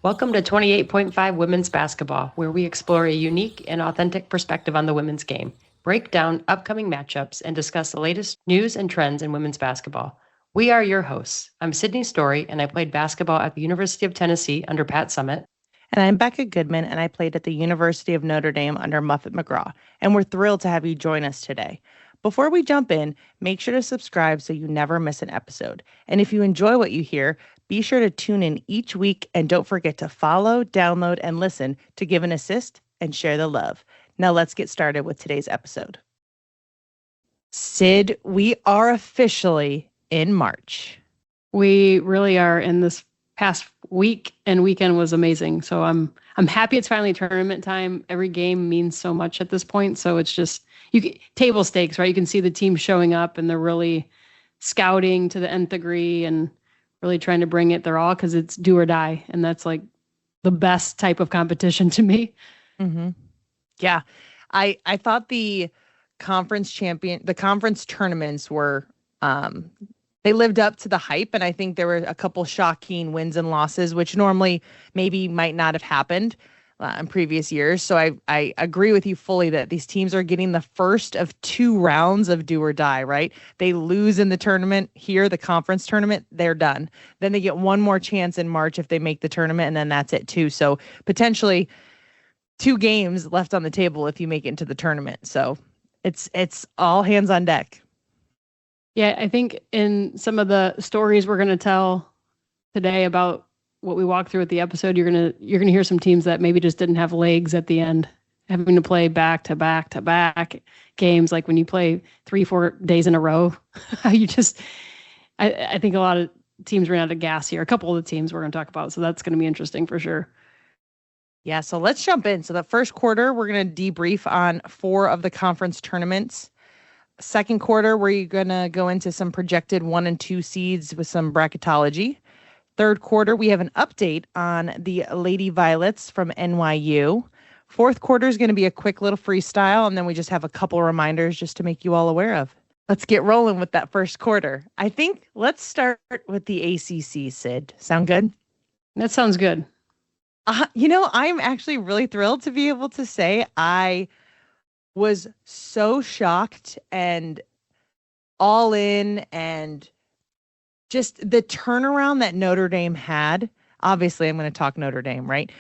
Welcome to 28.5 Women's Basketball, where we explore a unique and authentic perspective on the women's game, break down upcoming matchups, and discuss the latest news and trends in women's basketball. We are your hosts. I'm Sydney Story, and I played basketball at the University of Tennessee under Pat Summitt. And I'm Becca Goodman, and I played at the University of Notre Dame under Muffet McGraw. And we're thrilled to have you join us today. Before we jump in, make sure to subscribe so you never miss an episode. And if you enjoy what you hear, be sure to tune in each week and don't forget to follow, download, and listen to give an assist and share the love. Now let's get started with today's episode. Sid, we are officially in March. We really are, and this past week and weekend was amazing. So I'm happy it's finally tournament time. Every game means so much at this point. So it's just table stakes, right? You can see the team showing up and they're really scouting to the nth degree and really trying to bring it their all because it's do or die. And that's like the best type of competition to me. Mm-hmm. Yeah. I thought the conference tournaments were, they lived up to the hype. And I think there were a couple shocking wins and losses, which normally maybe might not have happened in previous years. So I agree with you fully that these teams are getting the first of 2 rounds of do or die, right? They lose in the tournament here, the conference tournament, they're done. Then they get one more chance in March if they make the tournament, and then that's it too. So potentially 2 games left on the table if you make it into the tournament. So it's all hands on deck. Yeah, I think in some of the stories we're going to tell today about what we walked through with the episode, you're gonna hear some teams that maybe just didn't have legs at the end, having to play back to back games, like when you play 3-4 days in a row. I think a lot of teams ran out of gas here. A couple of the teams we're going to talk about, so that's going to be interesting for sure. Yeah, so let's jump in. So the first quarter, we're going to debrief on 4 of the conference tournaments. Second quarter, we're going to go into some projected 1 and 2 seeds with some bracketology. Third quarter, we have an update on the Lady Violets from NYU. Fourth quarter is going to be a quick little freestyle, and then we just have a couple reminders just to make you all aware of. Let's get rolling with that first quarter. I think let's start with the ACC, Sid. Sound good? That sounds good. I'm actually really thrilled to be able to say I was so shocked and all in, and just the turnaround that Notre Dame had. Obviously, I'm going to talk Notre Dame, right?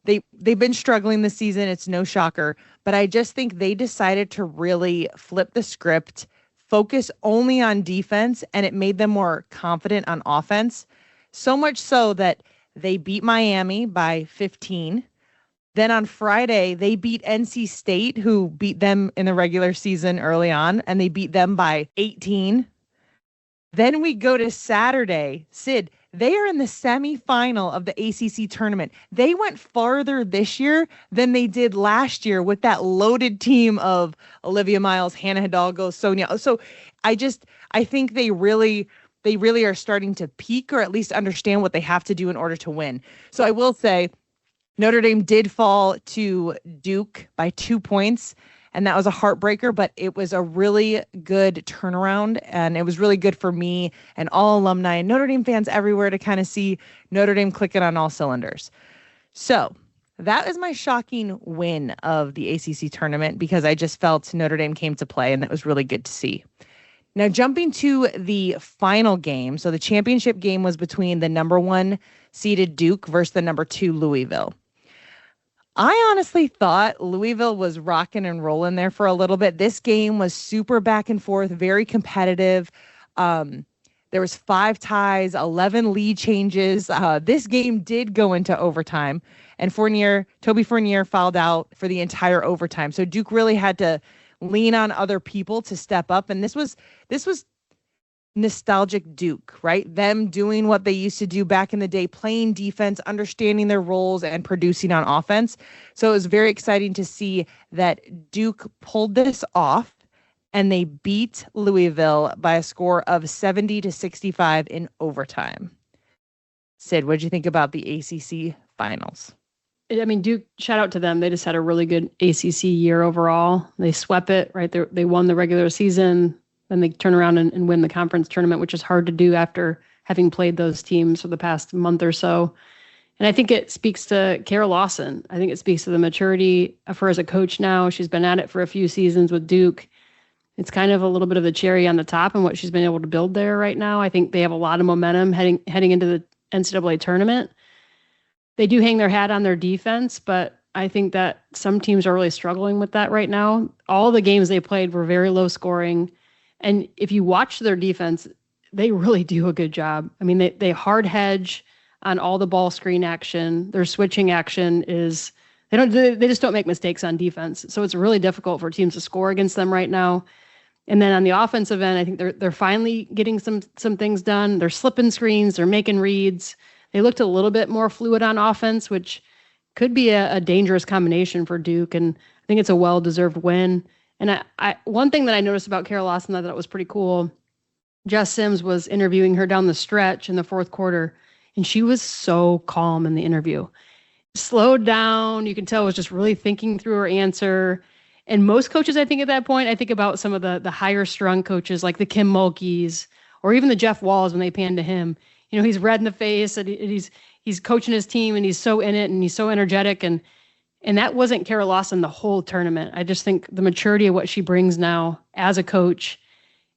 They've been struggling this season. It's no shocker. But I just think they decided to really flip the script, focus only on defense, and it made them more confident on offense. So much so that they beat Miami by 15. Then on Friday, they beat NC State, who beat them in the regular season early on, and they beat them by 18. Then we go to Saturday. Sid, they are in the semifinal of the ACC tournament. They went farther this year than they did last year with that loaded team of Olivia Miles, Hannah Hidalgo, Sonia. So I think they really are starting to peak, or at least understand what they have to do in order to win. So I will say Notre Dame did fall to Duke by 2 points. And that was a heartbreaker, but it was a really good turnaround. And it was really good for me and all alumni and Notre Dame fans everywhere to kind of see Notre Dame clicking on all cylinders. So that is my shocking win of the ACC tournament, because I just felt Notre Dame came to play, and that was really good to see. Now, jumping to the final game. So the championship game was between the number 1 seeded Duke versus the number 2 Louisville. I honestly thought Louisville was rocking and rolling there for a little bit. This game was super back and forth, very competitive. There was 5 ties, 11 lead changes. This game did go into overtime, and Toby Fournier fouled out for the entire overtime. So Duke really had to lean on other people to step up, and this was nostalgic Duke, right? Them doing what they used to do back in the day, playing defense, understanding their roles, and producing on offense. So it was very exciting to see that Duke pulled this off, and they beat Louisville by a score of 70-65 in overtime. Sid, what did you think about the ACC finals? I mean, Duke, shout out to them. They just had a really good ACC year overall. They swept it, right? They won the regular season. Then they turn around and win the conference tournament, which is hard to do after having played those teams for the past month or so. And I think it speaks to Kara Lawson. I think it speaks to the maturity of her as a coach now. She's been at it for a few seasons with Duke. It's kind of a little bit of the cherry on the top and what she's been able to build there right now. I think they have a lot of momentum heading into the NCAA tournament. They do hang their hat on their defense, but I think that some teams are really struggling with that right now. All the games they played were very low scoring. And if you watch their defense, they really do a good job. I mean, they hard hedge on all the ball screen action. Their switching action is they just don't make mistakes on defense. So it's really difficult for teams to score against them right now. And then on the offensive end, I think they're finally getting some things done. They're slipping screens, they're making reads. They looked a little bit more fluid on offense, which could be a dangerous combination for Duke. And I think it's a well-deserved win. And I one thing that I noticed about Kara Lawson that I thought was pretty cool, Jess Sims was interviewing her down the stretch in the fourth quarter, and she was so calm in the interview. Slowed down. You can tell was just really thinking through her answer. And most coaches, I think at that point, I think about some of the higher strung coaches like the Kim Mulkeys or even the Jeff Walls when they pan to him. You know, he's red in the face and he's coaching his team and he's so in it and he's so energetic. And that wasn't Kara Lawson the whole tournament. I just think the maturity of what she brings now as a coach,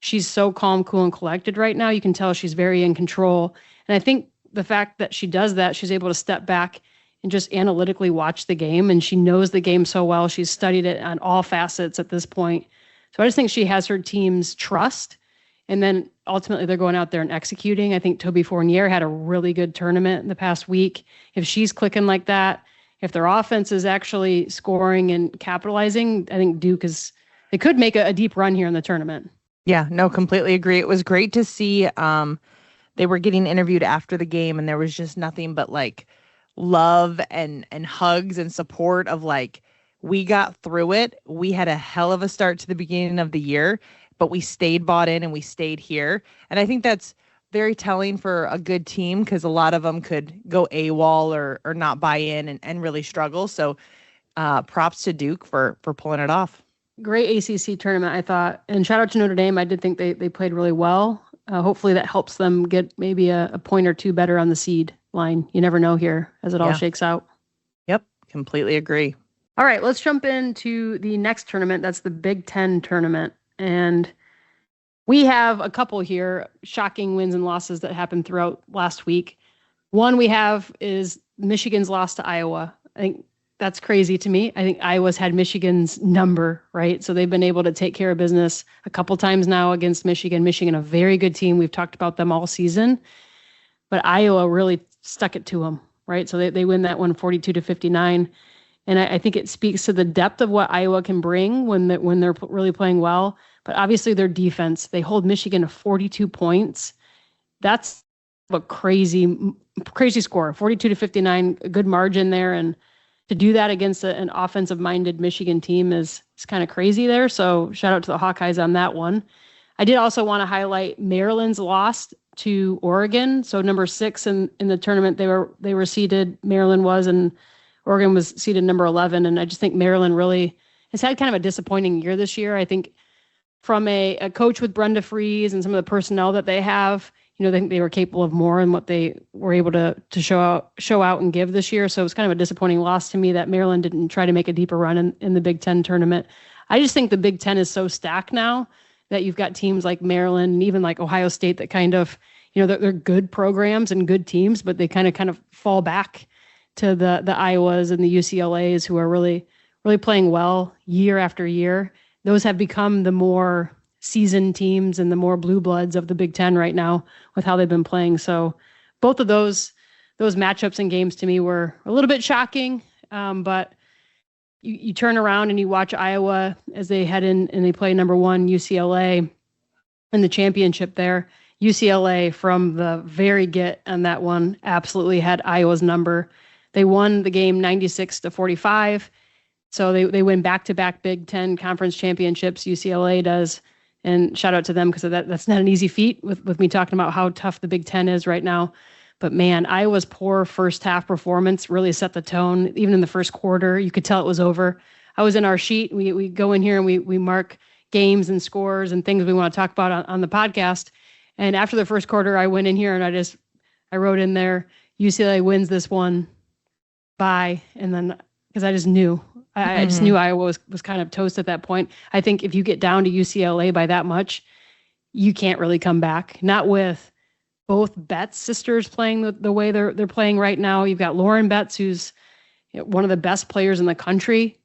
she's so calm, cool, and collected right now. You can tell she's very in control. And I think the fact that she does that, she's able to step back and just analytically watch the game. And she knows the game so well. She's studied it on all facets at this point. So I just think she has her team's trust. And then ultimately they're going out there and executing. I think Toby Fournier had a really good tournament in the past week. If she's clicking like that, if their offense is actually scoring and capitalizing, I think Duke they could make a deep run here in the tournament. Yeah, no, completely agree. It was great to see they were getting interviewed after the game and there was just nothing but like love and hugs and support of like, we got through it. We had a hell of a start to the beginning of the year, but we stayed bought in and we stayed here. And I think that's very telling for a good team because a lot of them could go AWOL or not buy in and really struggle. So props to Duke for pulling it off. Great ACC tournament, I thought. And shout out to Notre Dame. I did think they played really well. Hopefully that helps them get maybe a point or two better on the seed line. You never know here as it all shakes out. Yep, completely agree. All right, let's jump into the next tournament. That's the Big Ten tournament. And we have a couple here, shocking wins and losses that happened throughout last week. One we have is Michigan's loss to Iowa. I think that's crazy to me. I think Iowa's had Michigan's number, right? So they've been able to take care of business a couple times now against Michigan. Michigan, a very good team. We've talked about them all season. But Iowa really stuck it to them, right? So they win that one 42-59. And I think it speaks to the depth of what Iowa can bring when they're really playing well. But obviously their defense, they hold Michigan to 42 points. That's a crazy score, 42-59, a good margin there. And to do that against an offensive-minded Michigan team is kind of crazy there. So shout out to the Hawkeyes on that one. I did also want to highlight Maryland's loss to Oregon. So number 6 in the tournament, they were seeded. Maryland was, and Oregon was seeded number 11. And I just think Maryland really has had kind of a disappointing year this year. I think from a coach with Brenda Freeze and some of the personnel that they have, you know, they think they were capable of more in what they were able to show out and give this year. So it was kind of a disappointing loss to me that Maryland didn't try to make a deeper run in the Big Ten tournament. I just think the Big Ten is so stacked now that you've got teams like Maryland and even like Ohio State that kind of, you know, they're good programs and good teams, but they kind of fall back to the Iowas and the UCLAs who are really, really playing well year after year. Those have become the more seasoned teams and the more blue bloods of the Big Ten right now with how they've been playing. So both of those matchups and games to me were a little bit shocking, but you turn around and you watch Iowa as they head in and they play number 1 UCLA in the championship there. UCLA from the very get on that one absolutely had Iowa's number. They won the game 96-45. So they win back-to-back Big Ten conference championships. UCLA does. And shout out to them because that's not an easy feat with me talking about how tough the Big Ten is right now. But man, Iowa's poor first half performance really set the tone. Even in the first quarter, you could tell it was over. I was in our sheet. We go in here and we mark games and scores and things we want to talk about on the podcast. And after the first quarter, I went in here and I wrote in there, UCLA wins this one bye. And then, because I just knew, I just knew Iowa was kind of toast at that point. I think if you get down to UCLA by that much, you can't really come back. Not with both Betts sisters playing the way they're playing right now. You've got Lauren Betts, who's one of the best players in the country,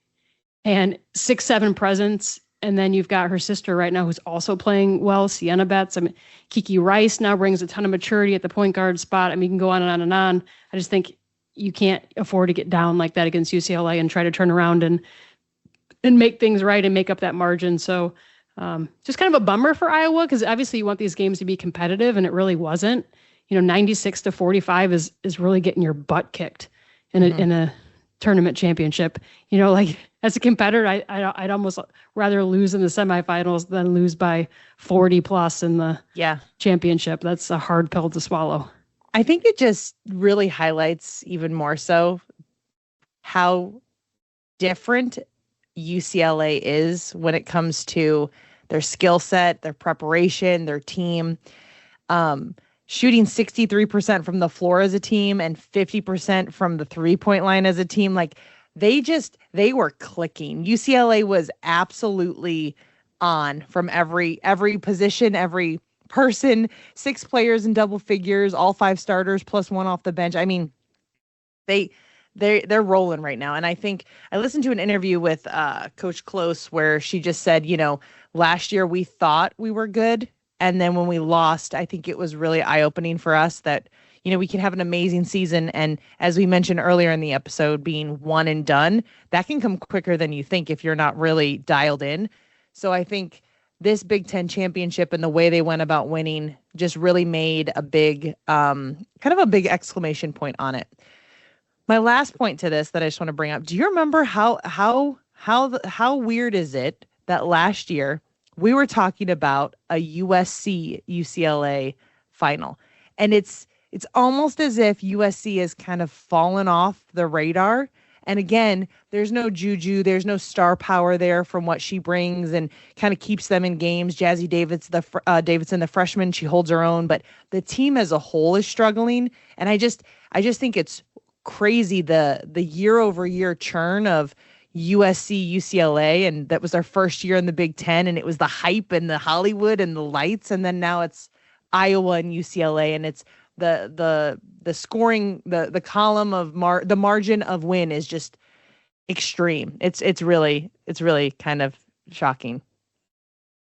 and 6'7" presence. And then you've got her sister right now who's also playing well, Sienna Betts. I mean, Kiki Rice now brings a ton of maturity at the point guard spot. I mean, you can go on and on and on. I just think you can't afford to get down like that against UCLA and try to turn around and make things right and make up that margin. So just kind of a bummer for Iowa, because obviously you want these games to be competitive, and it really wasn't. 96-45 is really getting your butt kicked in a tournament championship. Like as a competitor, I'd almost rather lose in the semifinals than lose by 40 plus in the championship. That's a hard pill to swallow. I think it just really highlights even more so how different UCLA is when it comes to their skill set, their preparation, their team. Shooting 63% from the floor as a team and 50% from the 3-point line as a team. Like they were clicking. UCLA was absolutely on from every position, every person, 6 players in double figures, all 5 starters plus 1 off the bench. I mean, they're rolling right now. And I think I listened to an interview with Coach Close where she just said, last year we thought we were good. And then when we lost, I think it was really eye-opening for us that, we can have an amazing season. And as we mentioned earlier in the episode, being one and done, that can come quicker than you think if you're not really dialed in. So I think this Big Ten championship and the way they went about winning just really made a big, kind of a big exclamation point on it. My last point to this that I just want to bring up. Do you remember how weird is it that last year we were talking about a USC UCLA final, and it's almost as if USC has kind of fallen off the radar. And again, there's no juju, there's no star power there from what she brings and kind of keeps them in games. Jazzy Davidson, the freshman, she holds her own, but the team as a whole is struggling. And I just think it's crazy the year over year churn of USC, UCLA, and that was their first year in the Big Ten, and it was the hype and the Hollywood and the lights, and then now it's Iowa and UCLA, and it's the scoring, the column of the margin of win is just extreme. It's really kind of shocking.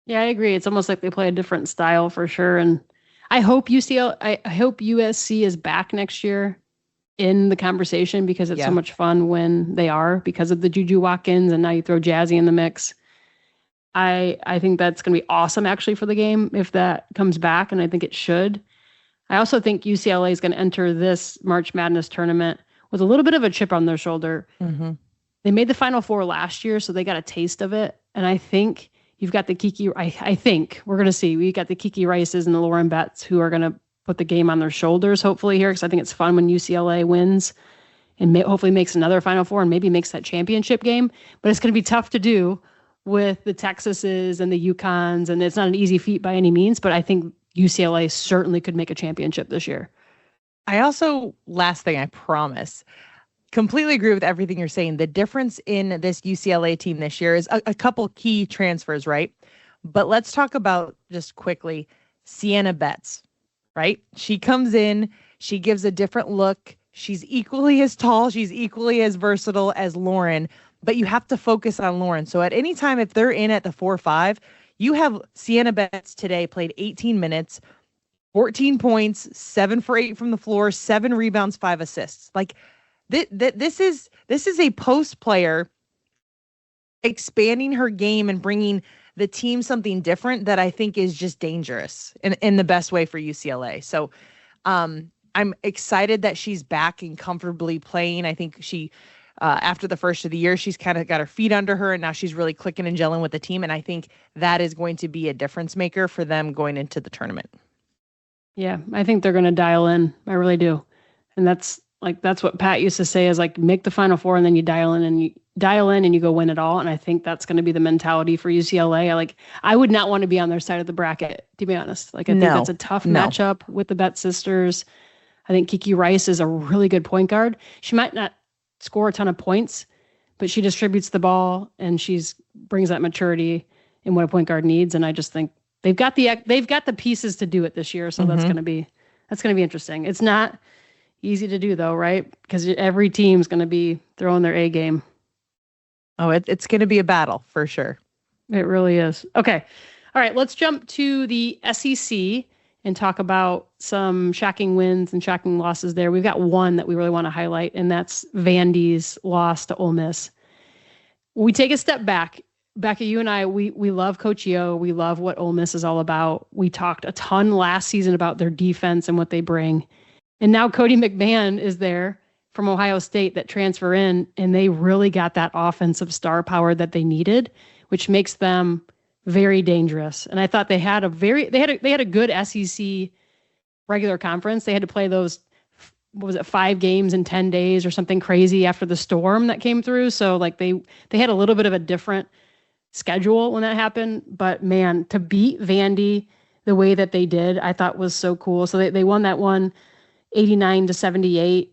Yeah, I agree. It's almost like they play a different style for sure, and I hope I hope USC is back next year in the conversation, because it's so much fun when they are, because of the Juju Watkins, and now you throw Jazzy in the mix. I think that's going to be awesome actually for the game if that comes back, and I think it should. I also think UCLA is going to enter this March Madness tournament with a little bit of a chip on their shoulder. Mm-hmm. They made the Final Four last year, so they got a taste of it, and I think you've got the Kiki. I think we're going to see. We got the Kiki Rices and the Lauren Betts who are going to put the game on their shoulders, hopefully, here, because I think it's fun when UCLA wins and hopefully makes another Final Four and maybe makes that championship game. But it's going to be tough to do with the Texases and the UConns, and it's not an easy feat by any means, but I think UCLA certainly could make a championship this year. I also, last thing, I promise, completely agree with everything you're saying. The difference in this UCLA team this year is a couple key transfers, right? But let's talk about, just quickly, Sienna Betts. Right? She comes in, she gives a different look. She's equally as tall, she's equally as versatile as Lauren, but you have to focus on Lauren. So at any time, if they're in at the 4-5, you have Sienna Betts today played 18 minutes, 14 points, 7 for 8 from the floor, 7 rebounds, 5 assists. Like this is a post player expanding her game and bringing the team something different that I think is just dangerous in the best way for UCLA. So I'm excited that she's back and comfortably playing. I think she, after the first of the year, she's kind of got her feet under her, and now she's really clicking and gelling with the team. And I think that is going to be a difference maker for them going into the tournament. Yeah, I think they're going to dial in. I really do. And that's what Pat used to say is like, make the Final Four and then you dial in and you go win it all. And I think that's going to be the mentality for UCLA. I would not want to be on their side of the bracket, to be honest. I think that's a tough matchup with the Betts sisters. I think Kiki Rice is a really good point guard. She might not score a ton of points, but she distributes the ball and brings that maturity in what a point guard needs. And I just think they've got the pieces to do it this year. So that's going to be interesting. It's not easy to do though, right? Because every team's going to be throwing their A game. Oh, it's going to be a battle for sure. It really is. Okay. All right. Let's jump to the SEC and talk about some shocking wins and shocking losses there. We've got one that we really want to highlight, and that's Vandy's loss to Ole Miss. We take a step back. Becca, you and I, we love Coach Yo. We love what Ole Miss is all about. We talked a ton last season about their defense and what they bring. And now Cody McMahon is there from Ohio State that transfer in, and they really got that offensive star power that they needed, which makes them very dangerous. And I thought they had a good SEC regular conference. They had to play those, 5 games in 10 days or something crazy after the storm that came through. So like they had a little bit of a different schedule when that happened. But man, to beat Vandy the way that they did, I thought was so cool. So they won that one 89-78.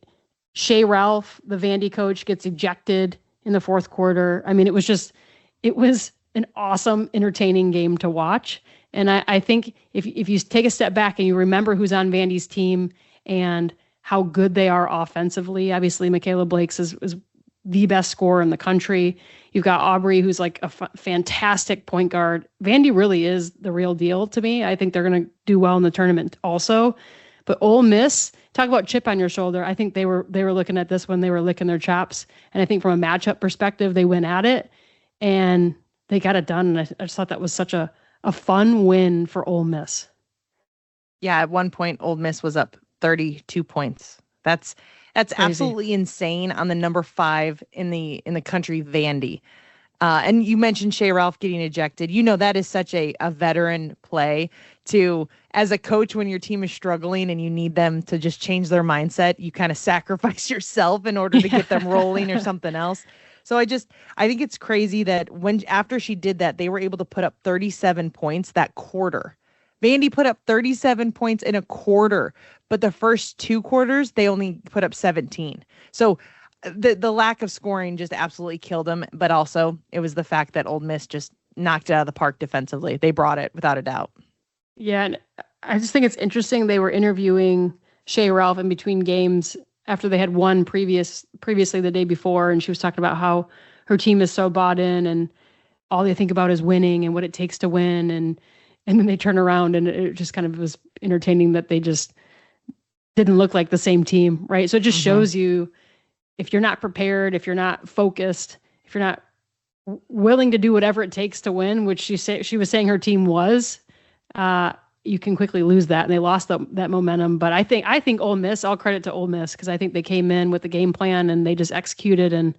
Shea Ralph, the Vandy coach, gets ejected in the fourth quarter. I mean, it was an awesome, entertaining game to watch. And I think if you take a step back and you remember who's on Vandy's team and how good they are offensively, obviously Michaela Blakes is the best scorer in the country. You've got Aubrey, who's like a fantastic point guard. Vandy really is the real deal to me. I think they're going to do well in the tournament also. But Ole Miss, talk about chip on your shoulder. I think they were looking at this when they were licking their chops. And I think from a matchup perspective, they went at it and they got it done. And I just thought that was such a fun win for Ole Miss. Yeah, at one point, Ole Miss was up 32 points. That's absolutely insane on the number 5 in the country, Vandy. And you mentioned Shea Ralph getting ejected. You know, that is such a veteran play to, as a coach, when your team is struggling and you need them to just change their mindset, you kind of sacrifice yourself in order to get them rolling or something else. So I think it's crazy that after she did that, they were able to put up 37 points that quarter. Vandy put up 37 points in a quarter, but the first 2 quarters, they only put up 17. So the lack of scoring just absolutely killed them. But also it was the fact that Ole Miss just knocked it out of the park defensively. They brought it without a doubt. Yeah. And I just think it's interesting. They were interviewing Shea Ralph in between games after they had won previously the day before. And she was talking about how her team is so bought in and all they think about is winning and what it takes to win. And then they turn around and it just kind of was entertaining that they just didn't look like the same team. Right. So it just shows you, if you're not prepared, if you're not focused, if you're not willing to do whatever it takes to win, which she was saying her team was, you can quickly lose that. And they lost that momentum. But I think Ole Miss, all credit to Ole Miss, because I think they came in with the game plan and they just executed. And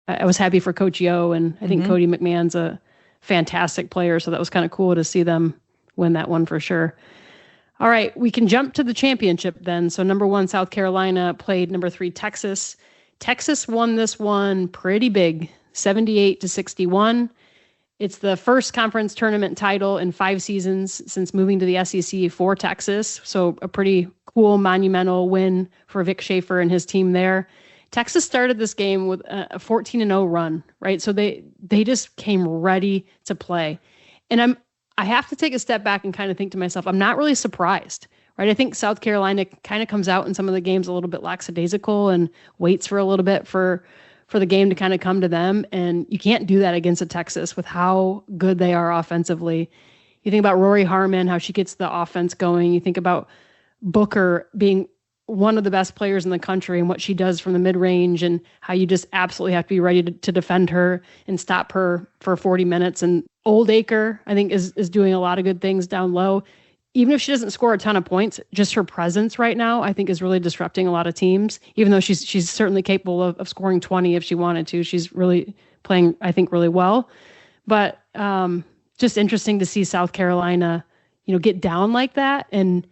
I was happy for Coach Yo. And I think Cody McMahon's a fantastic player. So that was kind of cool to see them win that one for sure. All right, we can jump to the championship then. So number 1, South Carolina played number 3, Texas. Texas won this one pretty big, 78-61. It's the first conference tournament title in 5 seasons since moving to the SEC for Texas. So a pretty cool, monumental win for Vic Schaefer and his team there. Texas started this game with a 14-0 run, right? So they just came ready to play. And I have to take a step back and kind of think to myself, I'm not really surprised, right? I think South Carolina kind of comes out in some of the games a little bit lackadaisical and waits for a little bit for the game to kind of come to them. And you can't do that against a Texas with how good they are offensively. You think about Rory Harmon, how she gets the offense going. You think about Booker being one of the best players in the country and what she does from the mid-range and how you just absolutely have to be ready to defend her and stop her for 40 minutes. And Oldacre, I think, is doing a lot of good things down low. Even if she doesn't score a ton of points, just her presence right now, I think, is really disrupting a lot of teams, even though she's certainly capable of scoring 20 if she wanted to. She's really playing, I think, really well. But just interesting to see South Carolina, get down like that. And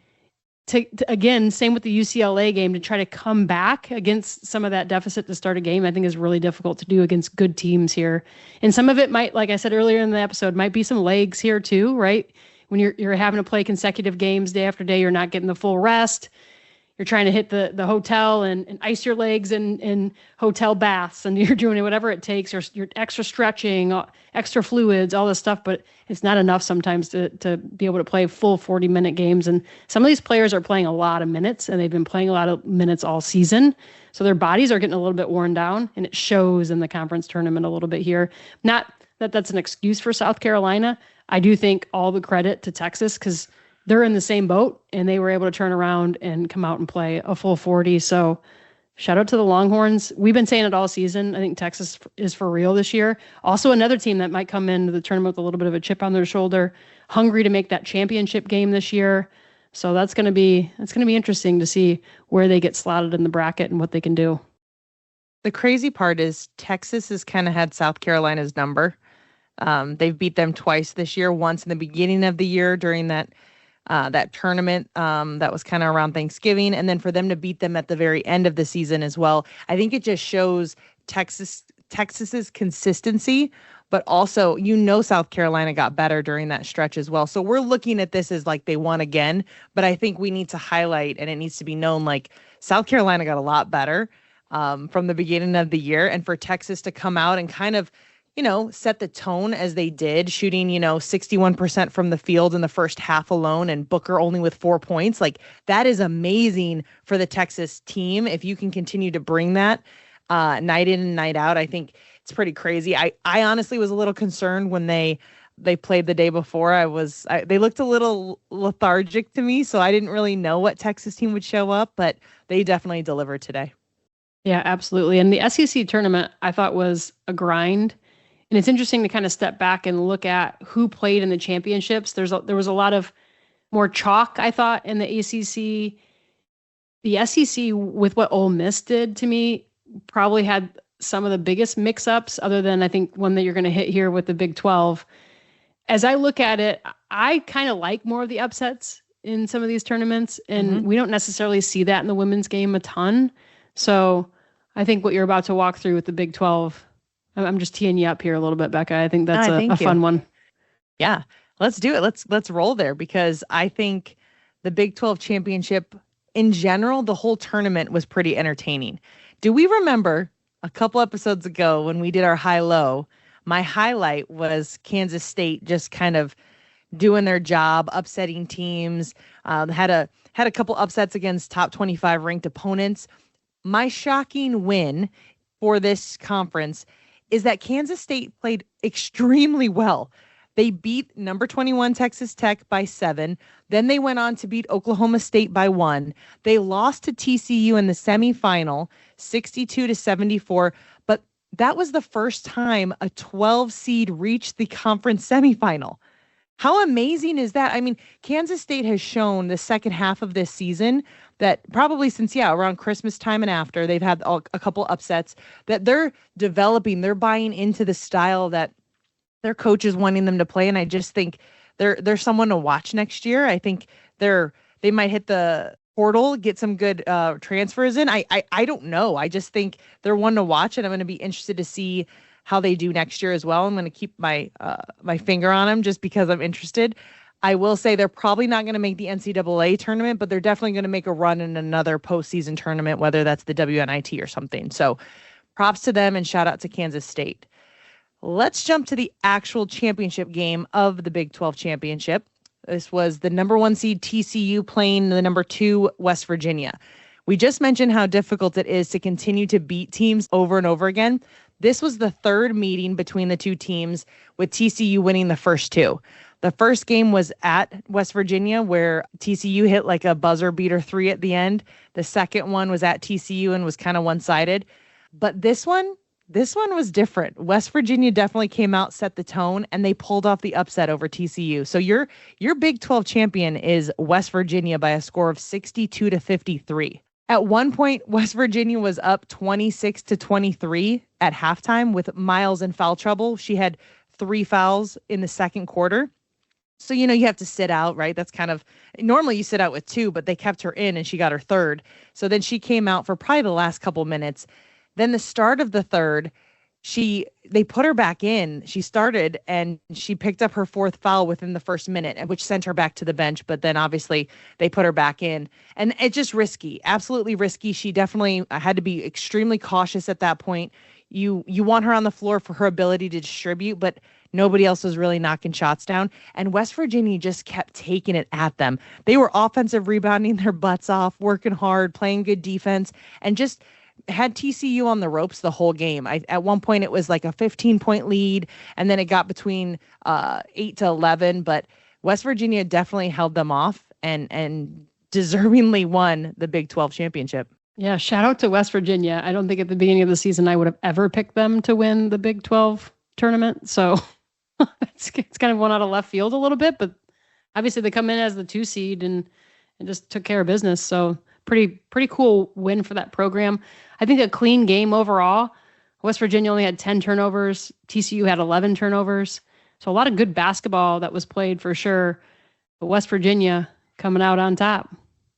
to again, same with the UCLA game, to try to come back against some of that deficit to start a game, I think is really difficult to do against good teams here. And some of it might, like I said earlier in the episode, might be some legs here too, right? When you're having to play consecutive games day after day, you're not getting the full rest. you're trying to hit the hotel and ice your legs in hotel baths, and you're doing whatever it takes. You're extra stretching, extra fluids, all this stuff, but it's not enough sometimes to be able to play full 40-minute games. And some of these players are playing a lot of minutes, and they've been playing a lot of minutes all season. So their bodies are getting a little bit worn down, and it shows in the conference tournament a little bit here. Not that that's an excuse for South Carolina. I do think all the credit to Texas, because they're in the same boat and they were able to turn around and come out and play a full 40. So shout out to the Longhorns. We've been saying it all season. I think Texas is for real this year. Also another team that might come into the tournament with a little bit of a chip on their shoulder, hungry to make that championship game this year. So that's going to be interesting to see where they get slotted in the bracket and what they can do. The crazy part is Texas has kind of had South Carolina's number. They've beat them twice this year, once in the beginning of the year during that tournament that was kind of around Thanksgiving, and then for them to beat them at the very end of the season as well. I think it just shows Texas's consistency, but also, South Carolina got better during that stretch as well. So we're looking at this as like they won again, but I think we need to highlight, and it needs to be known, like South Carolina got a lot better from the beginning of the year, and for Texas to come out and kind of set the tone as they did, shooting, 61% from the field in the first half alone, and Booker only with 4 points. Like, that is amazing for the Texas team. If you can continue to bring that night in and night out, I think it's pretty crazy. I honestly was a little concerned when they played the day before. They looked a little lethargic to me, so I didn't really know what Texas team would show up, but they definitely delivered today. Yeah, absolutely. And the SEC tournament, I thought, was a grind. And it's interesting to kind of step back and look at who played in the championships. There was a lot of more chalk, I thought, in the ACC. The SEC, with what Ole Miss did to me, probably had some of the biggest mix-ups, other than I think one that you're going to hit here with the Big 12. As I look at it, I kind of like more of the upsets in some of these tournaments, and we don't necessarily see that in the women's game a ton. So I think what you're about to walk through with the Big 12, I'm just teeing you up here a little bit, Becca. I think that's a fun one. Yeah, let's do it. Let's roll there, because I think the Big 12 championship in general, the whole tournament was pretty entertaining. Do we remember a couple episodes ago when we did our high-low? My highlight was Kansas State just kind of doing their job, upsetting teams, had a couple upsets against top 25 ranked opponents. My shocking win for this conference is that Kansas State played extremely well. They beat number 21 Texas Tech by 7. Then they went on to beat Oklahoma State by 1. They lost to TCU in the semifinal, 62-74. But that was the first time a 12 seed reached the conference semifinal. How amazing is that? I mean, Kansas State has shown the second half of this season that probably since, around Christmas time and after, they've had a couple upsets, that they're developing, they're buying into the style that their coach is wanting them to play. And I just think they're someone to watch next year. I think they might hit the portal, get some good transfers in. I don't know. I just think they're one to watch, and I'm going to be interested to see how they do next year as well. I'm going to keep my finger on them just because I'm interested. I will say they're probably not going to make the NCAA tournament, but they're definitely going to make a run in another postseason tournament, whether that's the WNIT or something. So props to them and shout out to Kansas State. Let's jump to the actual championship game of the Big 12 championship. This was the number 1 seed TCU playing the number 2 West Virginia. We just mentioned how difficult it is to continue to beat teams over and over again. This was the third meeting between the two teams, with TCU winning the first 2. The first game was at West Virginia, where TCU hit like a buzzer beater 3 at the end. The second one was at TCU and was kind of one-sided. But this one was different. West Virginia definitely came out, set the tone, and they pulled off the upset over TCU. So your Big 12 champion is West Virginia by a score of 62-53. At one point, West Virginia was up 26-23 at halftime with Miles in foul trouble. She had 3 fouls in the second quarter. So, you have to sit out, right? That's kind of, normally you sit out with 2, but they kept her in and she got her third. So then she came out for probably the last couple minutes. Then the start of the third, they put her back in. She started and she picked up her fourth foul within the first minute, which sent her back to the bench. But then obviously they put her back in, and it's just risky, absolutely risky. She definitely had to be extremely cautious at that point. You want her on the floor for her ability to distribute, but nobody else was really knocking shots down. And West Virginia just kept taking it at them. They were offensive rebounding their butts off, working hard, playing good defense, and just had TCU on the ropes the whole game. At one point it was like a 15-point lead, and then it got between 8 to 11. But West Virginia definitely held them off and deservingly won the Big 12 championship. Yeah, shout out to West Virginia. I don't think at the beginning of the season I would have ever picked them to win the Big 12 tournament. So it's kind of one out of left field a little bit, but obviously they come in as the 2 seed and just took care of business. So pretty cool win for that program. I think a clean game overall. West Virginia only had 10 turnovers. TCU had 11 turnovers. So a lot of good basketball that was played for sure. But West Virginia coming out on top.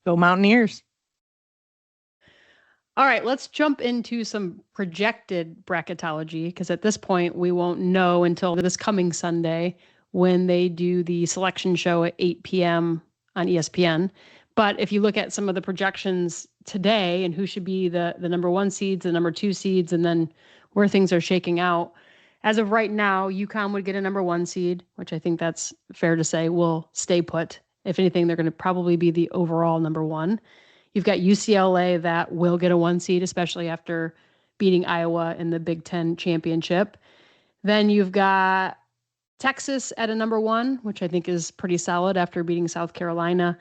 Go Mountaineers. All right, let's jump into some projected bracketology, because at this point we won't know until this coming Sunday when they do the selection show at 8 p.m. on ESPN. But if you look at some of the projections today and who should be the number 1 seeds, the number 2 seeds, and then where things are shaking out, as of right now, UConn would get a number 1 seed, which I think that's fair to say will stay put. If anything, they're going to probably be the overall number 1. You've got UCLA that will get a 1 seed, especially after beating Iowa in the Big Ten championship. Then you've got Texas at a number 1, which I think is pretty solid after beating South Carolina.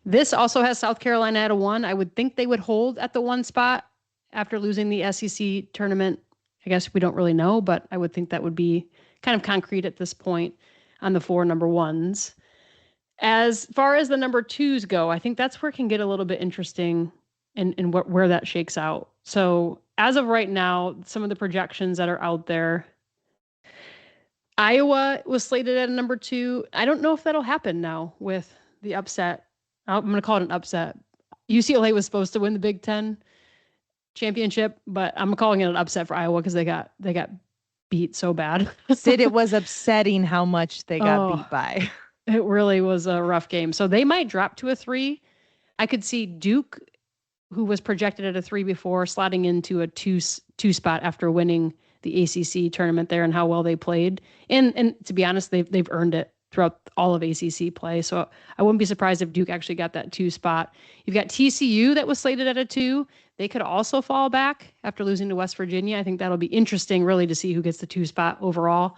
This also has South Carolina at a 1. I would think they would hold at the 1 spot after losing the SEC tournament. I guess we don't really know, but I would think that would be kind of concrete at this point on the 4 number 1s. As far as the number 2s go, I think that's where it can get a little bit interesting in where that shakes out. So as of right now, some of the projections that are out there, Iowa was slated at a number 2. I don't know if that'll happen now with the upset. I'm going to call it an upset. UCLA was supposed to win the Big Ten championship, but I'm calling it an upset for Iowa because they got beat so bad. Sid, it was upsetting how much they got beat by. It really was a rough game. So they might drop to a 3. I could see Duke, who was projected at a 3 before, slotting into a 2 spot after winning the ACC tournament there and how well they played. And to be honest, they've earned it throughout all of ACC play. So I wouldn't be surprised if Duke actually got that 2 spot. You've got TCU that was slated at a 2. They could also fall back after losing to West Virginia. I think that'll be interesting really to see who gets the 2 spot overall.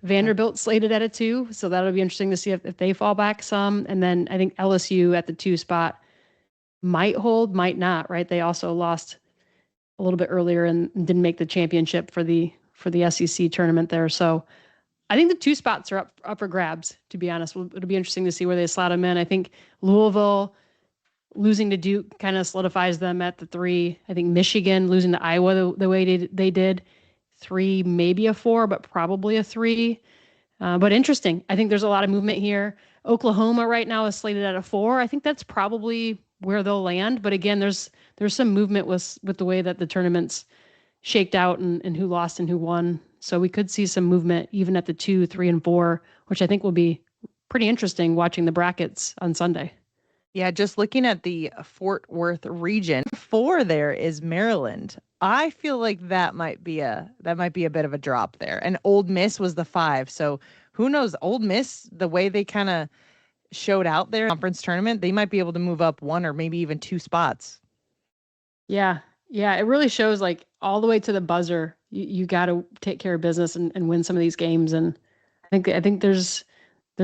Vanderbilt slated at a 2. So that'll be interesting to see if they fall back some. And then I think LSU at the 2 spot might hold, might not, right? They also lost a little bit earlier and didn't make the championship for the SEC tournament there. So I think the 2 spots are up for grabs, to be honest. It'll be interesting to see where they slot them in. I think Louisville losing to Duke kind of solidifies them at the 3. I think Michigan losing to Iowa the way they did, 3, maybe a 4, but probably a 3. But interesting. I think there's a lot of movement here. Oklahoma right now is slated at a 4. I think that's probably where they'll land. But again, there's some movement with the way that the tournaments shaked out and who lost and who won. So we could see some movement even at the 2, 3, and 4, which I think will be pretty interesting watching the brackets on Sunday. Yeah, just looking at the Fort Worth region, 4 there is Maryland. I feel like that might be a bit of a drop there. And Ole Miss was the 5. So who knows? Ole Miss, the way they kind of showed out there in the conference tournament, they might be able to move up 1 or maybe even 2 spots. Yeah, it really shows like all the way to the buzzer. You got to take care of business and win some of these games. And I think there's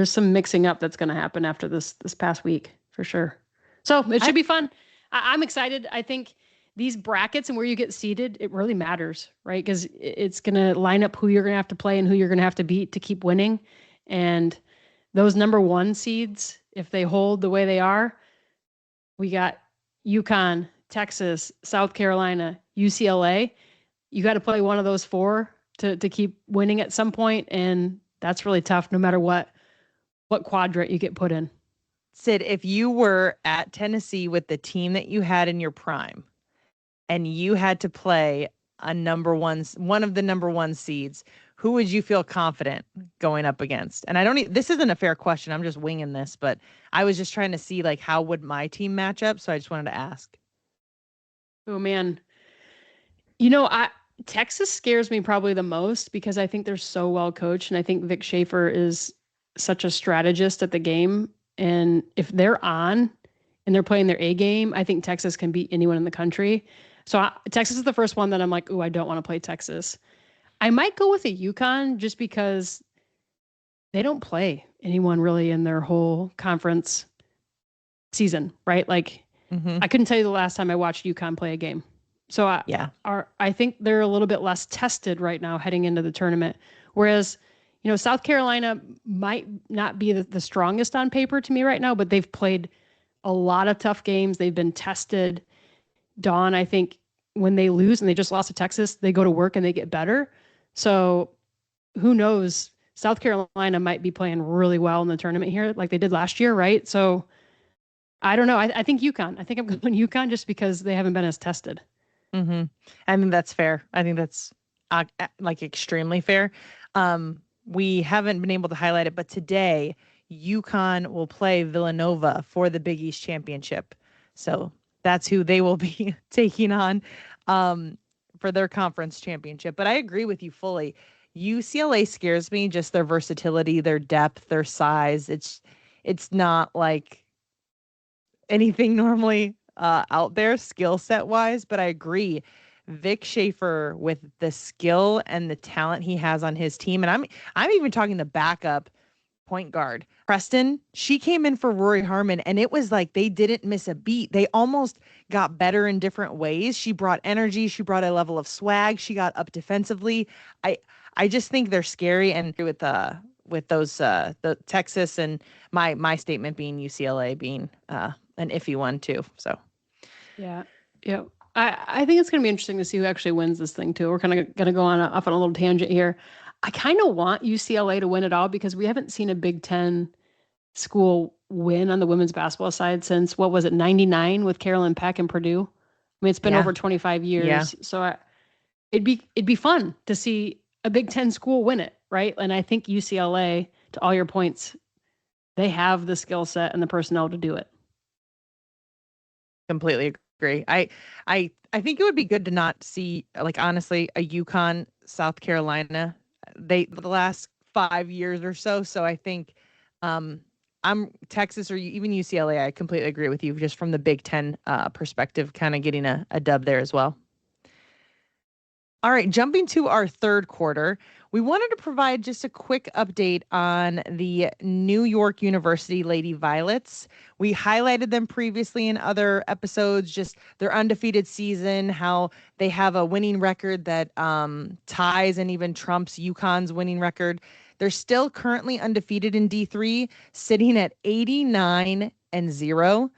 some mixing up that's going to happen after this past week for sure. So it should be fun. I'm excited. I think these brackets and where you get seated, it really matters, right? Because it's going to line up who you're going to have to play and who you're going to have to beat to keep winning. And those number 1 seeds, if they hold the way they are, we got UConn, Texas, South Carolina, UCLA. You got to play one of those 4 to keep winning at some point, and that's really tough no matter what quadrant you get put in. Sid, if you were at Tennessee with the team that you had in your prime and you had to play one of the number one seeds, who would you feel confident going up against? And I don't this isn't a fair question. I'm just winging this, but I was just trying to see like how would my team match up, so I just wanted to ask. Oh man. Texas scares me probably the most because I think they're so well coached, and I think Vic Schaefer is such a strategist at the game. And if they're on and they're playing their A game, I think Texas can beat anyone in the country. So Texas is the first one that I'm like, ooh, I don't want to play Texas. I might go with a UConn just because they don't play anyone really in their whole conference season, right? Like I couldn't tell you the last time I watched UConn play a game. So I think they're a little bit less tested right now heading into the tournament. Whereas, South Carolina might not be the strongest on paper to me right now, but they've played a lot of tough games. They've been tested. Dawn, I think when they lose and they just lost to Texas, they go to work and they get better. So who knows? South Carolina might be playing really well in the tournament here, like they did last year, right? So I don't know. I think UConn. I think I'm going UConn just because they haven't been as tested. I think that's fair. I think that's like extremely fair. We haven't been able to highlight it, but today UConn will play Villanova for the Big East Championship. So that's who they will be taking on for their conference championship. But I agree with you fully. UCLA scares me, just their versatility, their depth, their size. It's not like anything normally out there skill set wise, but I agree. Vic Schaefer with the skill and the talent he has on his team, and I'm even talking the backup point guard Preston. She came in for Rory Harmon, and it was like they didn't miss a beat. They almost got better in different ways. She brought energy. She brought a level of swag. She got up defensively. I just think they're scary, and with those the Texas and my statement being UCLA being an iffy one too. So yeah. I think it's going to be interesting to see who actually wins this thing too. We're kind of going to go off on a little tangent here. I kind of want UCLA to win it all because we haven't seen a Big Ten school win on the women's basketball side since, what was it, 99 with Carolyn Peck and Purdue. I mean, it's been over 25 years. Yeah. So it'd be fun to see a Big Ten school win it, right? And I think UCLA, to all your points, they have the skill set and the personnel to do it. Completely agree. I think it would be good to not see, like, honestly, a UConn South Carolina the last 5 years or so. So I think I'm Texas or even UCLA. I completely agree with you, just from the Big Ten perspective, kind of getting a dub there as well. All right, jumping to our third quarter, we wanted to provide just a quick update on the New York University Lady Violets. We highlighted them previously in other episodes, just their undefeated season, how they have a winning record that ties and even trumps UConn's winning record. They're still currently undefeated in D3, sitting at 89-0.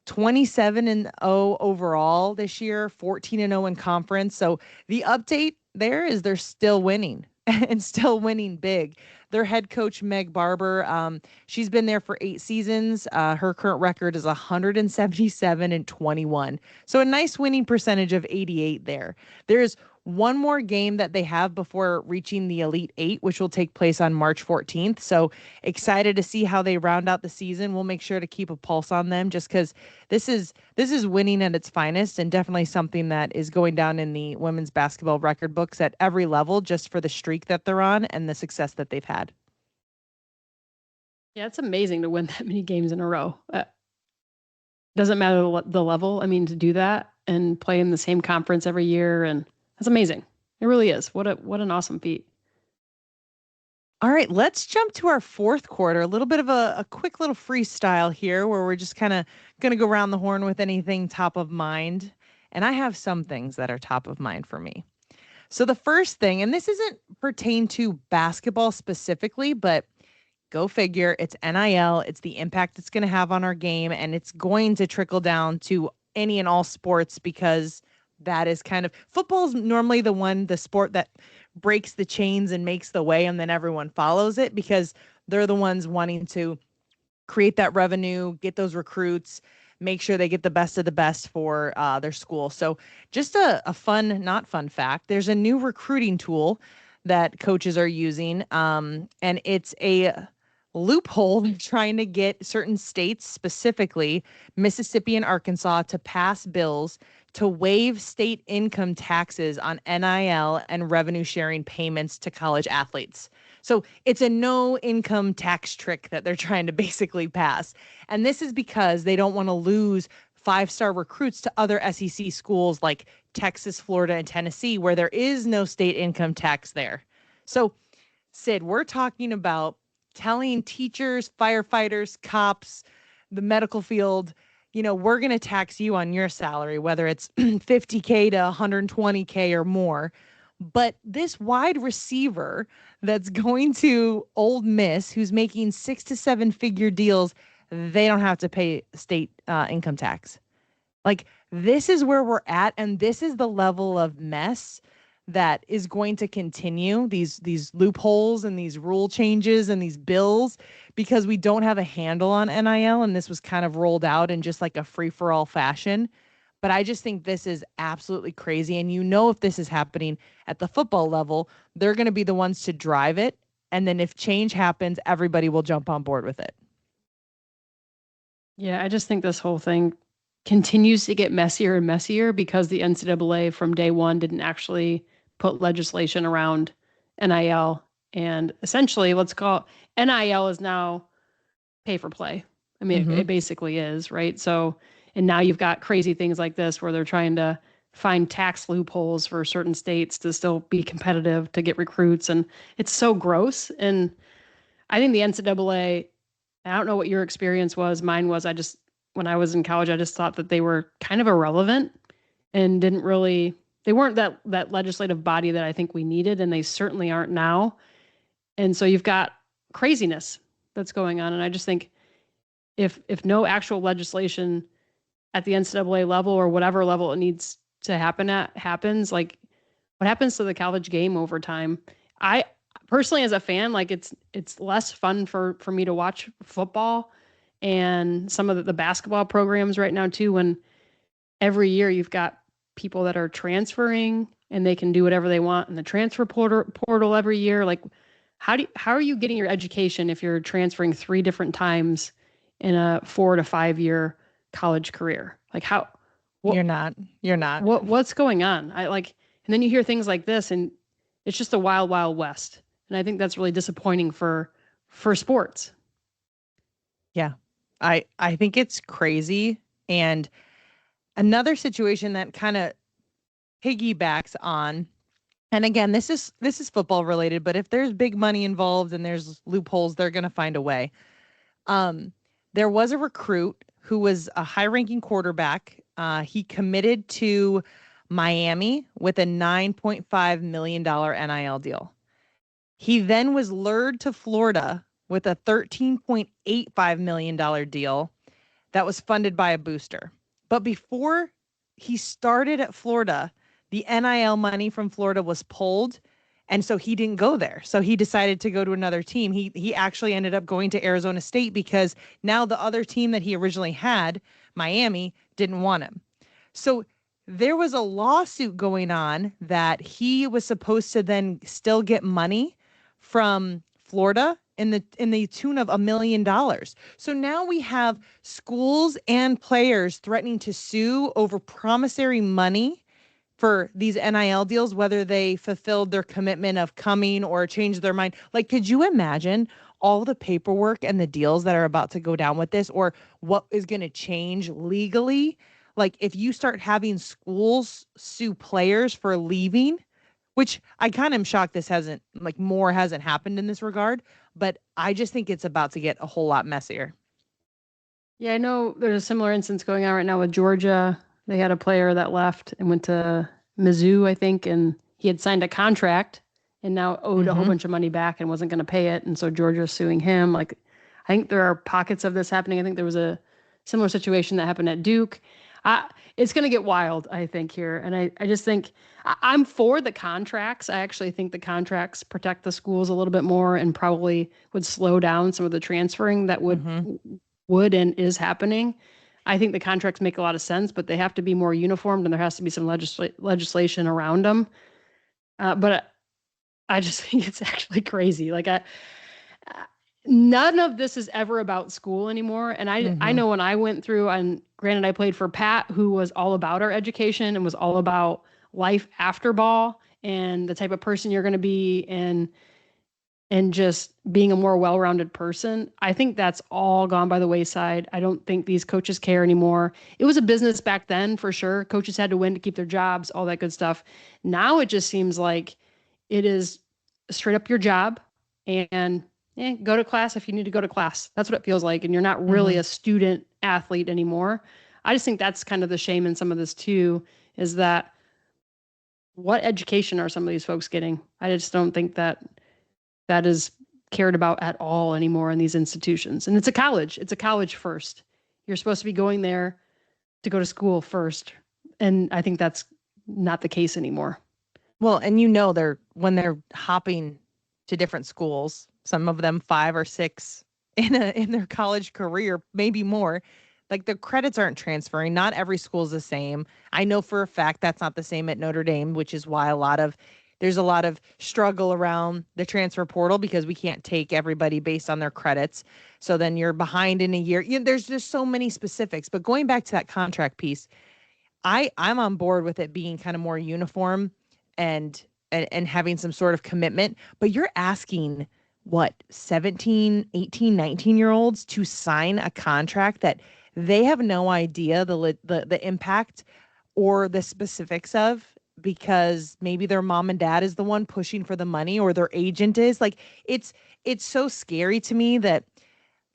27-0 overall this year, 14-0 in conference. So the update there is they're still winning and still winning big. Their head coach, Meg Barber, she's been there for 8 seasons. Her current record is 177-21. So a nice winning percentage of 88 there. There's one more game that they have before reaching the Elite Eight, which will take place on March 14th. So excited to see how they round out the season. We'll make sure to keep a pulse on them just because this is winning at its finest, and definitely something that is going down in the women's basketball record books at every level, just for the streak that they're on and the success that they've had. Yeah, it's amazing to win that many games in a row. Doesn't matter the level. I mean, to do that and play in the same conference every year, and that's amazing. It really is. What an awesome feat. All right, let's jump to our fourth quarter. A little bit of a quick little freestyle here where we're just kind of going to go around the horn with anything top of mind. And I have some things that are top of mind for me. So the first thing, and this isn't pertain to basketball specifically, but go figure, it's NIL, it's the impact it's going to have on our game, and it's going to trickle down to any and all sports because that is kind of, football's normally the sport that breaks the chains and makes the way, and then everyone follows it because they're the ones wanting to create that revenue, get those recruits. make sure they get the best of the best for their school. So just a fun, not fun fact, there's a new recruiting tool that coaches are using, and it's a loophole trying to get certain states, specifically Mississippi and Arkansas, to pass bills to waive state income taxes on NIL and revenue sharing payments to college athletes. So it's a no income tax trick that they're trying to basically pass. And this is because they don't want to lose 5-star recruits to other SEC schools like Texas, Florida, and Tennessee, where there is no state income tax there. So, Sid, we're talking about telling teachers, firefighters, cops, the medical field, we're going to tax you on your salary, whether it's 50K to 120K or more. But this wide receiver that's going to Ole Miss, who's making 6 to 7 figure deals, they don't have to pay state income tax. Like, this is where we're at, and this is the level of mess that is going to continue, these loopholes and these rule changes and these bills, because we don't have a handle on NIL, and this was kind of rolled out in just like a free-for-all fashion. But I just think this is absolutely crazy. And if this is happening at the football level, they're going to be the ones to drive it. And then if change happens, everybody will jump on board with it. Yeah, I just think this whole thing continues to get messier and messier because the NCAA from day one didn't actually put legislation around NIL. And essentially, let's call it, NIL is now pay for play. I mean, it basically is, right? So, and now you've got crazy things like this where they're trying to find tax loopholes for certain states to still be competitive to get recruits. And it's so gross. And I think the NCAA, I don't know what your experience was. Mine was, when I was in college, I just thought that they were kind of irrelevant and they weren't that legislative body that I think we needed. And they certainly aren't now. And so you've got craziness that's going on. And I just think if no actual legislation at the NCAA level or whatever level it needs to happen at happens, like what happens to the college game over time? I personally, as a fan, like it's less fun for me to watch football and some of the basketball programs right now too, when every year you've got people that are transferring and they can do whatever they want in the transfer portal every year. Like how are you getting your education if you're transferring 3 different times in a 4 to 5 year college career? Like you're not. What's going on? And then you hear things like this and it's just a wild, wild west. And I think that's really disappointing for sports. Yeah, I think it's crazy. And another situation that kind of piggybacks on, and again, this is football related, but if there's big money involved and there's loopholes, they're going to find a way. There was a recruit who was a high-ranking quarterback. He committed to Miami with a $9.5 million NIL deal. He then was lured to Florida with a $13.85 million deal that was funded by a booster. But before he started at Florida, the NIL money from Florida was pulled, and so he didn't go there. So he decided to go to another team. He actually ended up going to Arizona State because now the other team that he originally had, Miami, didn't want him. So there was a lawsuit going on that he was supposed to then still get money from Florida in the tune of $1 million. So now we have schools and players threatening to sue over promissory money for these NIL deals, whether they fulfilled their commitment of coming or changed their mind. Like, could you imagine all the paperwork and the deals that are about to go down with this, or what is going to change legally? Like, if you start having schools sue players for leaving, which I kind of am shocked more hasn't happened in this regard, but I just think it's about to get a whole lot messier. Yeah, I know there's a similar instance going on right now with Georgia. They had a player that left and went to Mizzou, I think, and he had signed a contract and now owed a whole bunch of money back and wasn't going to pay it. And so Georgia's suing him. Like, I think there are pockets of this happening. I think there was a similar situation that happened at Duke. It's going to get wild, I think, here. And I just think I'm for the contracts. I actually think the contracts protect the schools a little bit more and probably would slow down some of the transferring that would and is happening. I think the contracts make a lot of sense, but they have to be more uniformed and there has to be some legislation around them. But I just think it's actually crazy. None of this is ever about school anymore. And I know when I went through, and granted, I played for Pat, who was all about our education and was all about life after ball and the type of person you're going to be and just being a more well-rounded person. I think that's all gone by the wayside. I don't think these coaches care anymore. It was a business back then for sure. Coaches had to win to keep their jobs, all that good stuff. Now it just seems like it is straight up your job and go to class if you need to go to class. That's what it feels like. And you're not really a student athlete anymore. I just think that's kind of the shame in some of this too, is that what education are some of these folks getting? I just don't think that is cared about at all anymore in these institutions. And it's a college. It's a college first. You're supposed to be going there to go to school first. And I think that's not the case anymore. Well, and when they're hopping to different schools, some of them 5 or 6 in their college career, maybe more, like the credits aren't transferring. Not every school is the same. I know for a fact that's not the same at Notre Dame, which is why there's a lot of struggle around the transfer portal because we can't take everybody based on their credits. So then you're behind in a year. There's just so many specifics. But going back to that contract piece, I'm on board with it being kind of more uniform and having some sort of commitment. But you're asking, 17, 18, 19-year-olds to sign a contract that they have no idea the impact or the specifics of, because maybe their mom and dad is the one pushing for the money or their agent is. Like, it's so scary to me that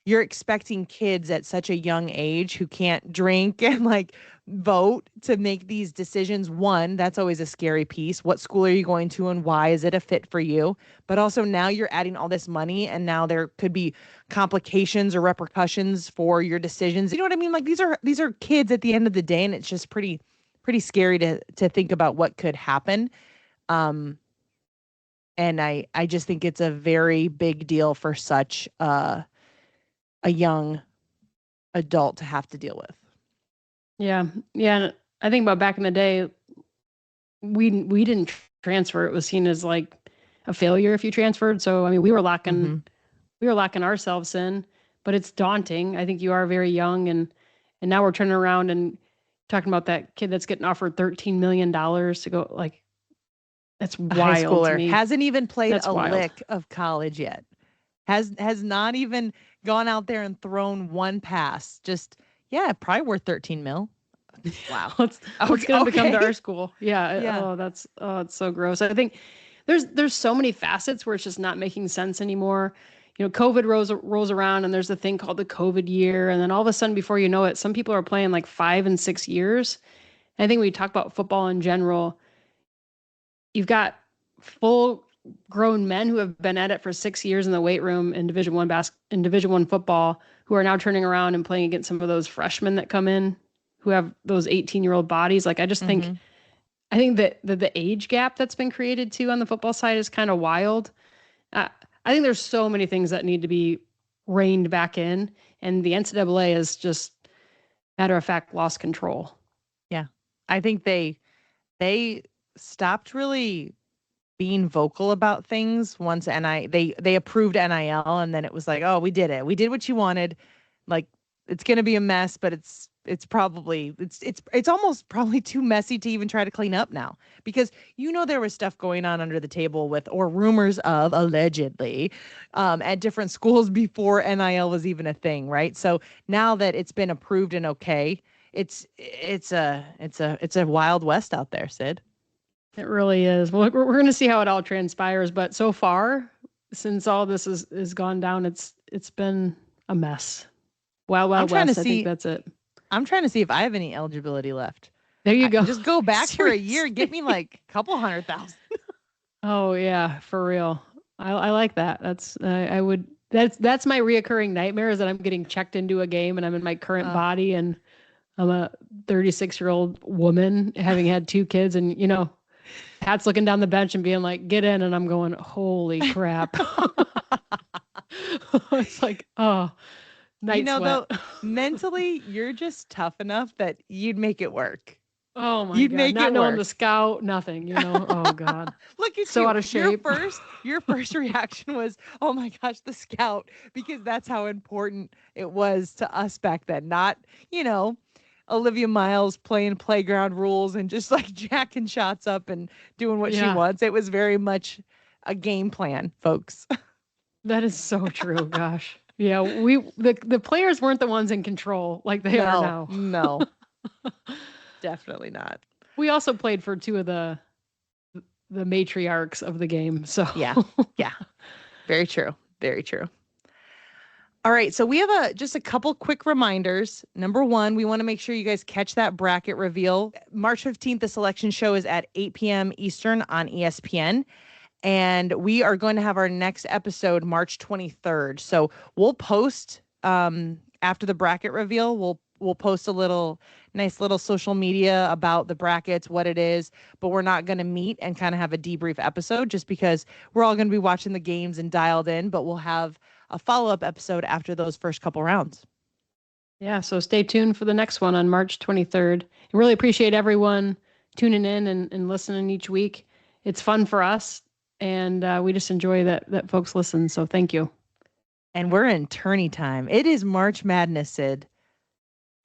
you're expecting kids at such a young age who can't drink and vote to make these decisions. One, that's always a scary piece. What school are you going to and why is it a fit for you? But also now you're adding all this money and now there could be complications or repercussions for your decisions. You know what I mean? Like, these are kids at the end of the day, and it's just pretty scary to think about what could happen. And I just think it's a very big deal for such a young adult to have to deal with. Yeah. And I think about back in the day, we didn't transfer. It was seen as like a failure if you transferred. So, I mean, we were locking ourselves in, but it's daunting. I think you are very young and now we're turning around and talking about that kid that's getting offered $13 million to go, like, that's wild. High schooler to me. hasn't even played That's a wild. lick of college yet. Has not even gone out there and thrown one pass. Just, probably worth 13 mil. Wow. What's going to come to our Okay. school? Yeah. It's so gross. I think there's so many facets where it's just not making sense anymore. COVID rolls around and there's a thing called the COVID year. And then all of a sudden, before you know it, some people are playing like 5 and 6 years. And I think when you talk about football in general, you've got full grown men who have been at it for 6 years in the weight room in Division I football, who are now turning around and playing against some of those freshmen that come in who have those 18-year-old bodies. Like, I just think, I think that the age gap that's been created too on the football side is kind of wild. I think there's so many things that need to be reined back in, and the NCAA is just, matter of fact, lost control. Yeah. I think they stopped really being vocal about things once they approved NIL, and then it was like, oh, we did it. We did what you wanted. Like, it's going to be a mess, but it's almost probably too messy to even try to clean up now, because there was stuff going on under the table with, or rumors of, allegedly, at different schools before NIL was even a thing, right? So now that it's been approved and okay, it's a wild west out there, Sid. It really is. Well, we're going to see how it all transpires, but so far, since all this is gone down, it's been a mess. Wild West. I think that's it. I'm trying to see if I have any eligibility left. There you go. Just go back for a year, get me like a couple 100,000. Oh yeah, for real. I like that. That's my reoccurring nightmare, is that I'm getting checked into a game and I'm in my current body and I'm a 36-year-old woman having had 2 kids, and Pat's looking down the bench and being like, get in, and I'm going, holy crap. It's like, oh. Night sweat. though, mentally, you're just tough enough that you'd make it work. Oh my You'd God. make Not it knowing work. the scout, nothing, Oh God. Look at So you. out of shape. Your first reaction was, "Oh my gosh, the scout," because that's how important it was to us back then. Not, Olivia Miles playing playground rules and just like jacking shots up and doing what she Yeah. wants. It was very much a game plan, folks. That is so true. Gosh. Yeah, the players weren't the ones in control like they are now. No, definitely not. We also played for two of the matriarchs of the game. So Yeah. Very true. Very true. All right, so we have just a couple quick reminders. Number one, we want to make sure you guys catch that bracket reveal. March 15th, the selection show is at 8 p.m. Eastern on ESPN. And we are going to have our next episode March 23rd. So we'll post after the bracket reveal, we'll post a nice little social media about the brackets, what it is, but we're not going to meet and kind of have a debrief episode just because we're all going to be watching the games and dialed in, but we'll have a follow-up episode after those first couple rounds. yeah, so stay tuned for the next one on March 23rd. I really appreciate everyone tuning in and listening each week. It's fun for us, and we just enjoy that folks listen. So thank you. And we're in tourney time. It is March Madness, Sid.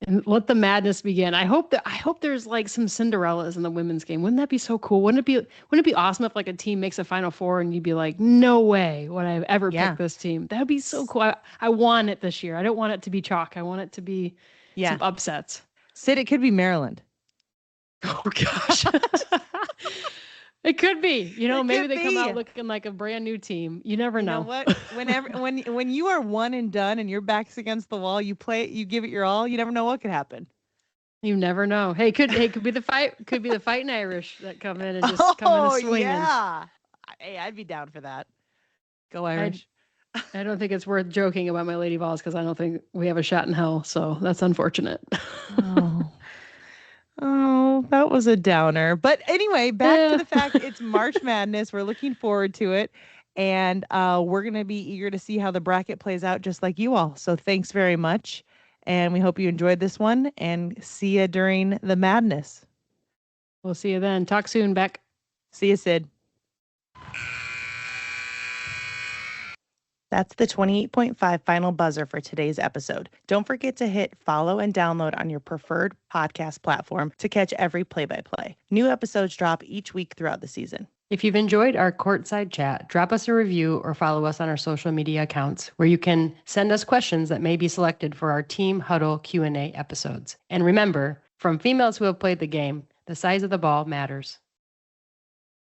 And let the madness begin. I hope there's like some Cinderellas in the women's game. Wouldn't that be so cool? Wouldn't it be awesome if like a team makes a Final Four and you'd be like, no way would I ever pick this team? That would be so cool. I want it this year. I don't want it to be chalk. I want it to be some upsets. Sid, it could be Maryland. Oh gosh. It could be. Maybe they come out looking like a brand new team. You never know. You know what? When you are one and done and your back's against the wall, you play it, you give it your all. You never know what could happen. You never know. Hey, could be the fight. Could be the fighting Irish that come in and just come in and swinging. Yeah. Hey, I'd be down for that. Go Irish. I don't think it's worth joking about my Lady Vols because I don't think we have a shot in hell. So that's unfortunate. Oh, that was a downer. But anyway, back to the fact it's March Madness. We're looking forward to it. And we're going to be eager to see how the bracket plays out just like you all. So thanks very much. And we hope you enjoyed this one and see you during the madness. We'll see you then. Talk soon, Beck. See you, Sid. That's the 28.5 final buzzer for today's episode. Don't forget to hit follow and download on your preferred podcast platform to catch every play-by-play. New episodes drop each week throughout the season. If you've enjoyed our courtside chat, drop us a review or follow us on our social media accounts where you can send us questions that may be selected for our Team Huddle Q&A episodes. And remember, from females who have played the game, the size of the ball matters.